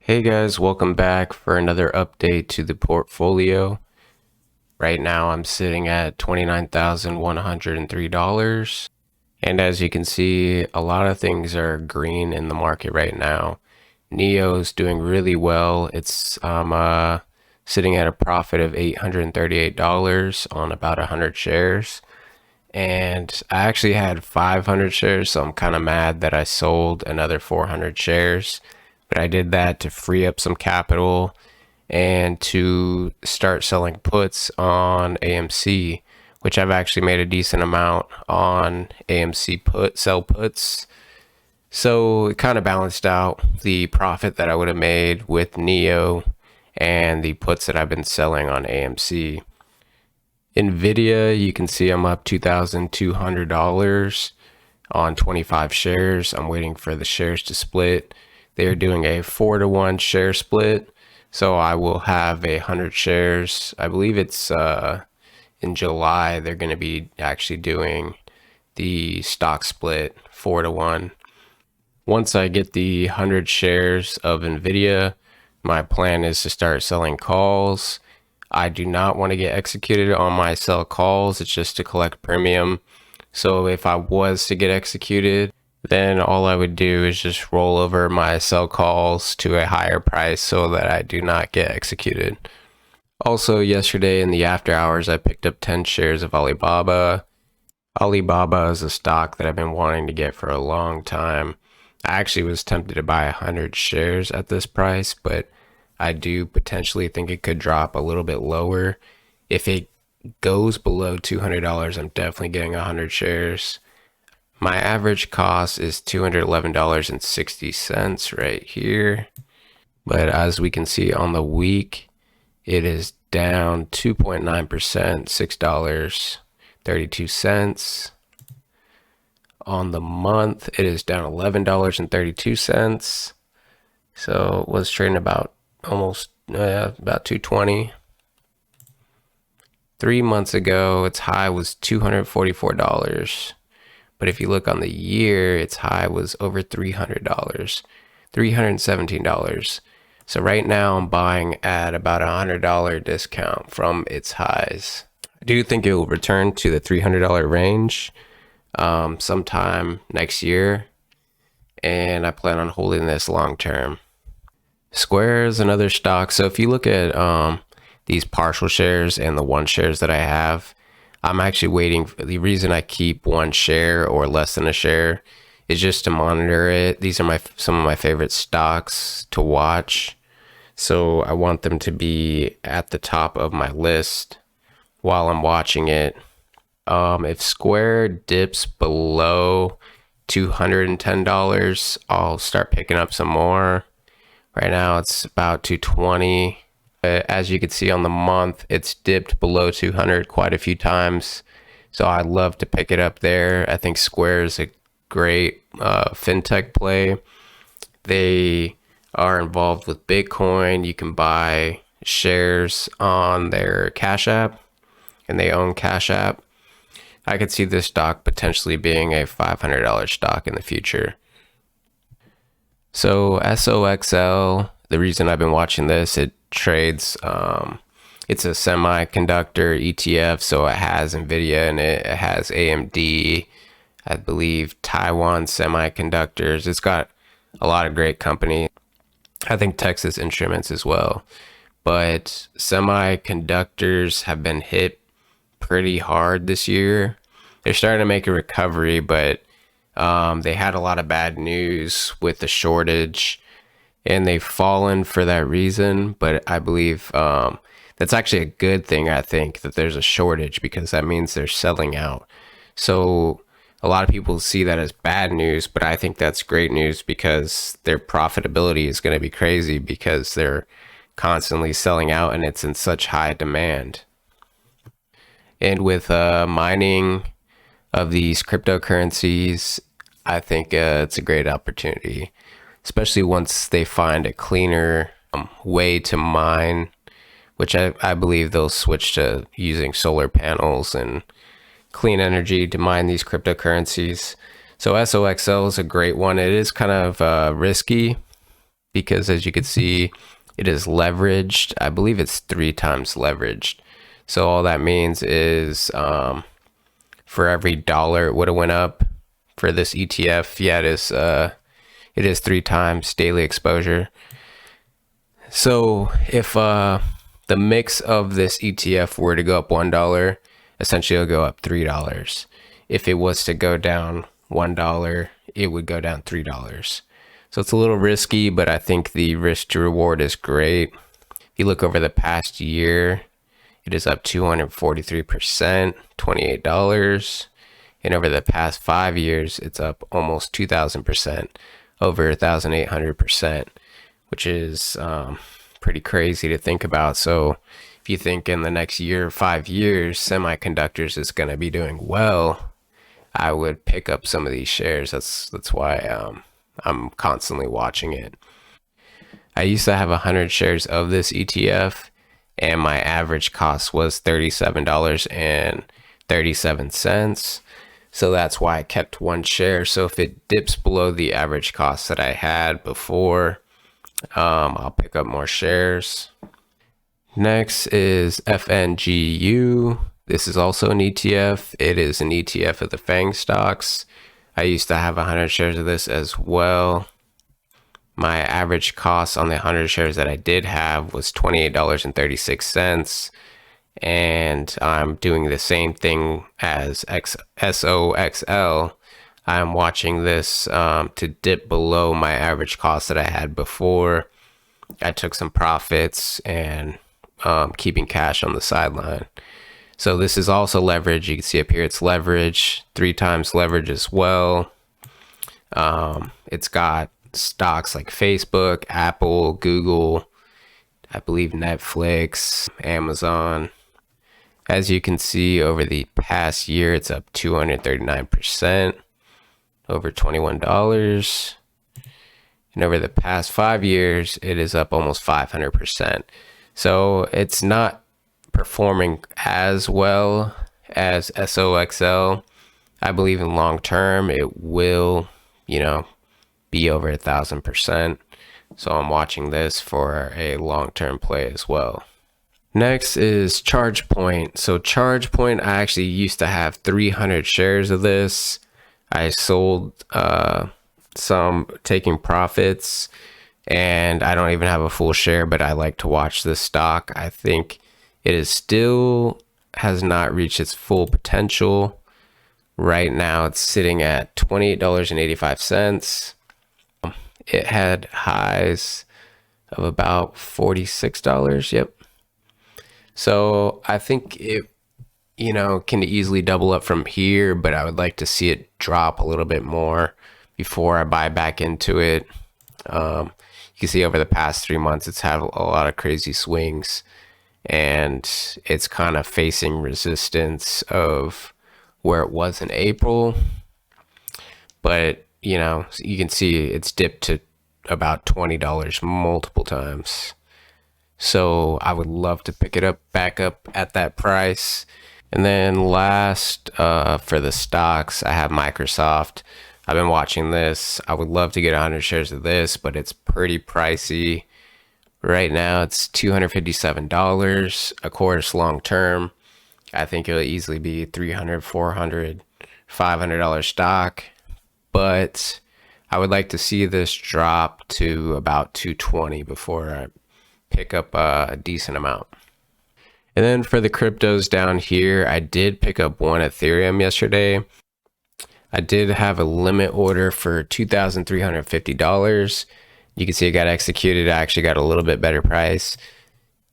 Hey guys, welcome back for another update to the portfolio. Right now I'm sitting at $29,103. And as you can see, a lot of things are green in the market right now. NIO is doing really well. It's sitting at a profit of $838 on about 100 shares. And I actually had 500 shares, so I'm kind of mad that I sold another 400 shares. But I did that to free up some capital and to start selling puts on AMC, which I've actually made a decent amount on AMC sell puts. So it kind of balanced out the profit that I would have made with NIO and the puts that I've been selling on AMC. NVIDIA, you can see I'm up $2,200 on 25 shares. I'm waiting for the shares to split. They're doing a 4-to-1 share split. So I will have 100 shares. I believe it's in July. They're going to be actually doing the stock split 4-to-1. Once I get the 100 shares of NVIDIA, my plan is to start selling calls. I do not want to get executed on my sell calls. It's just to collect premium. So if I was to get executed, then all I would do is just roll over my sell calls to a higher price so that I do not get executed. Also, yesterday in the after hours, I picked up 10 shares of Alibaba. Alibaba is a stock that I've been wanting to get for a long time. I actually was tempted to buy 100 shares at this price, but I do potentially think it could drop a little bit lower. If it goes below $200, I'm definitely getting 100 shares. My average cost is $211.60 right here. But as we can see on the week, it is down 2.9%, $6.32. On the month, it is down $11.32. So it was trading about about 220. 3 months ago, its high was $244. But if you look on the year, its high was over $300, $317. So right now I'm buying at about $100 discount from its highs. I do think it will return to the $300 range sometime next year, and I plan on holding this long term. Square is another stock. So if you look at these partial shares and the one shares that I have, I'm actually waiting for the reason I keep one share or less than a share is just to monitor it. These are some of my favorite stocks to watch. So I want them to be at the top of my list while I'm watching it. If Square dips below $210, I'll start picking up some more. Right now it's about 220. As you can see on the month, it's dipped below 200 quite a few times. So I'd love to pick it up there. I think Square is a great fintech play. They are involved with Bitcoin. You can buy shares on their Cash App, and they own Cash App. I could see this stock potentially being a $500 stock in the future. So SOXL, the reason I've been watching this, it trades, it's a semiconductor ETF, so it has NVIDIA in it, it has AMD, I believe Taiwan Semiconductors. It's got a lot of great company. I think Texas Instruments as well. But semiconductors have been hit pretty hard this year. They're starting to make a recovery, but they had a lot of bad news with the shortage, and they've fallen for that reason. But I believe that's actually a good thing. I think that there's a shortage because that means they're selling out. So a lot of people see that as bad news, but I think that's great news because their profitability is going to be crazy because they're constantly selling out and it's in such high demand. And with mining of these cryptocurrencies, I think it's a great opportunity, especially once they find a cleaner way to mine, which I believe they'll switch to using solar panels and clean energy to mine these cryptocurrencies. So SOXL is a great one. It is kind of risky because as you can see, it is leveraged. I believe it's 3 times leveraged. So all that means is for every dollar it would have went up for this ETF, yeah, it is 3 times daily exposure. So if the mix of this ETF were to go up $1, essentially it'll go up $3. If it was to go down $1, it would go down $3. So it's a little risky, but I think the risk to reward is great. If you look over the past year, it is up 243%, $28. And over the past 5 years, it's up almost 2,000%, over 1,800%, which is pretty crazy to think about. So if you think in the next year, 5 years, semiconductors is going to be doing well, I would pick up some of these shares. That's why I'm constantly watching it. I used to have 100 shares of this ETF, and my average cost was $37.37. So that's why I kept 1 share. So if it dips below the average cost that I had before, I'll pick up more shares. Next is FNGU. This is also an ETF. It is an ETF of the FANG stocks. I used to have 100 shares of this as well. My average cost on the 100 shares that I did have was $28.36. And I'm doing the same thing as SOXL. I'm watching this to dip below my average cost that I had before. I took some profits and keeping cash on the sideline. So this is also leverage. You can see up here it's leverage, 3 times leverage as well. It's got stocks like Facebook, Apple, Google, I believe Netflix, Amazon. As you can see, over the past year, it's up 239%, over $21. And over the past 5 years, it is up almost 500%. So it's not performing as well as SOXL. I believe in long term, it will, be over 1,000%. So I'm watching this for a long-term play as well. Next is ChargePoint. So ChargePoint, I actually used to have 300 shares of this. I sold some, taking profits, and I don't even have a full share, but I like to watch this stock. I think it is still has not reached its full potential. Right now it's sitting at $28.85. It had highs of about $46. Yep. So I think it, can easily double up from here, but I would like to see it drop a little bit more before I buy back into it. You can see over the past 3 months, it's had a lot of crazy swings, and it's kind of facing resistance of where it was in April. But, you can see it's dipped to about $20 multiple times. So I would love to pick it up back up at that price. And then last, for the stocks, I have Microsoft. I've been watching this. I would love to get 100 shares of this, but it's pretty pricey. Right now it's $257. Of course, long term, I think it'll easily be $300, $400, $500 stock. But I would like to see this drop to about 220 before I pick up a decent amount. And then for the cryptos down here, I did pick up 1 Ethereum yesterday. I did have a limit order for $2,350. You can see it got executed. I actually got a little bit better price,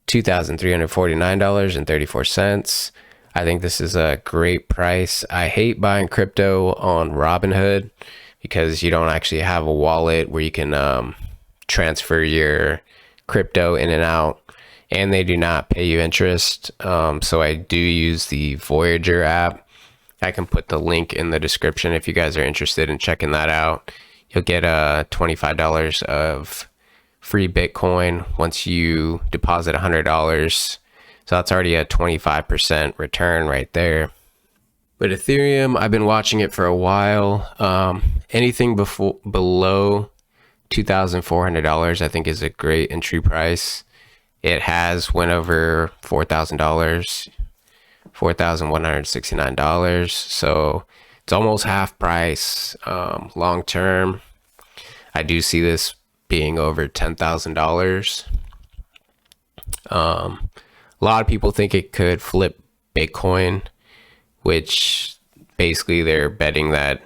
$2,349.34. I think this is a great price. I hate buying crypto on Robinhood because you don't actually have a wallet where you can transfer your crypto in and out, and they do not pay you interest. So I do use the Voyager app. I can put the link in the description if you guys are interested in checking that out. You'll get $25 of free Bitcoin once you deposit $100. So that's already a 25% return right there. But Ethereum, I've been watching it for a while. Anything below $2,400 I think is a great entry price. It has went over $4,000, $4,169. So it's almost half price. Long term, I do see this being over $10,000. A lot of people think it could flip Bitcoin, which basically they're betting that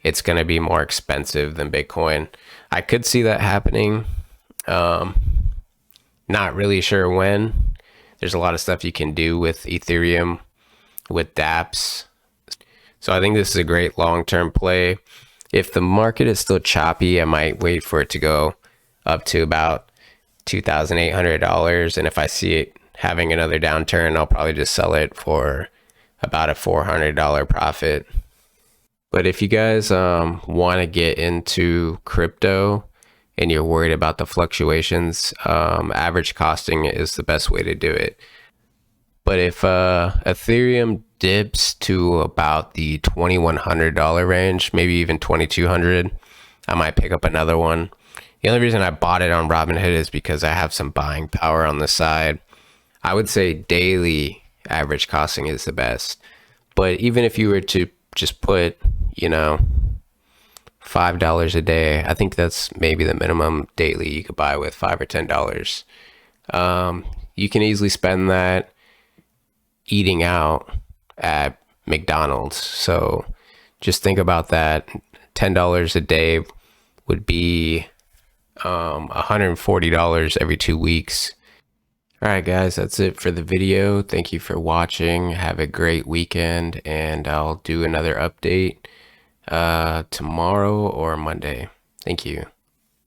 it's going to be more expensive than Bitcoin. I could see that happening. Not really sure when. There's a lot of stuff you can do with Ethereum, with dApps. So I think this is a great long-term play. If the market is still choppy, I might wait for it to go up to about $2,800. And if I see it having another downturn, I'll probably just sell it for about a $400 profit. But if you guys want to get into crypto and you're worried about the fluctuations, average costing is the best way to do it. But if Ethereum dips to about the $2,100 range, maybe even $2,200, I might pick up another one. The only reason I bought it on Robinhood is because I have some buying power on the side. I would say daily average costing is the best. But even if you were to just put, $5 a day, I think that's maybe the minimum daily you could buy with, $5 or $10. You can easily spend that eating out at McDonald's. So just think about that. $10 a day would be $140 every 2 weeks. All right, guys, that's it for the video. Thank you for watching. Have a great weekend, and I'll do another update tomorrow or Monday. Thank you.